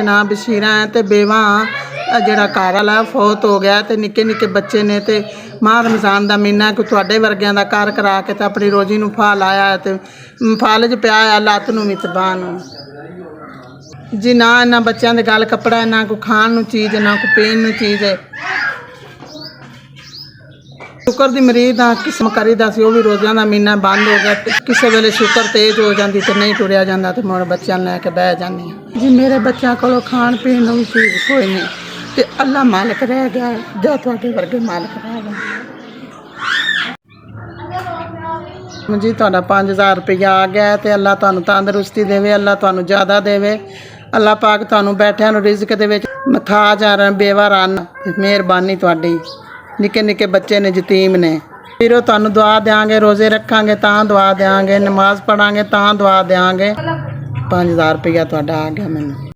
ना बशीरा है तो बेवा जड़ा घर वाला फौत हो गया तो निक्के निक्के बच्चे ने तो माह रमजान का महीना कि थोड़े वर्गियां का घर करा के तो अपनी रोजी नूं फा लाया तो फल च पिया है लत्त नूं मितबान जी ना इन्होंने बच्चों के गल कपड़ा ना कोई खाण नूं चीज़ ना कोई पीण नूं चीज़ है। शुकर दी मरीज हाँ किस्म करीदा सी, वो भी रोज़ां का महीना बंद हो गया। किसी वेले शुकर तेज हो जाती तो नहीं टुरिया जाता तो मुड़ बच्चों लैके बह जानी जी। मेरे बच्चों को खाण पीण नूं चीज़ कोई नहीं तो अल्लाह मालिक रह गया जो तुहाडे वर्गे मालिक रह गया जी। तुहाडा 5000 रुपया आ गया तो अल्लाह तुहानूं तंदरुस्ती देवे, अल्लाह तुहानूं ज़्यादा देवे, अल्लाह पाक तुहानूं बैठिਆਂ ਨੂੰ रिज़क दे विच मथा जा बेवा रन मेहरबानी तुहाडी। निक्के निक्के बच्चे ने यतीम ने फिर तुहानूं दुआ देंगे, रोज़े रखांगे तां दुआ देंगे, नमाज पढ़ांगे तां दुआ देंगे। 5000 रुपया तुहाडा आ गया मैनूं।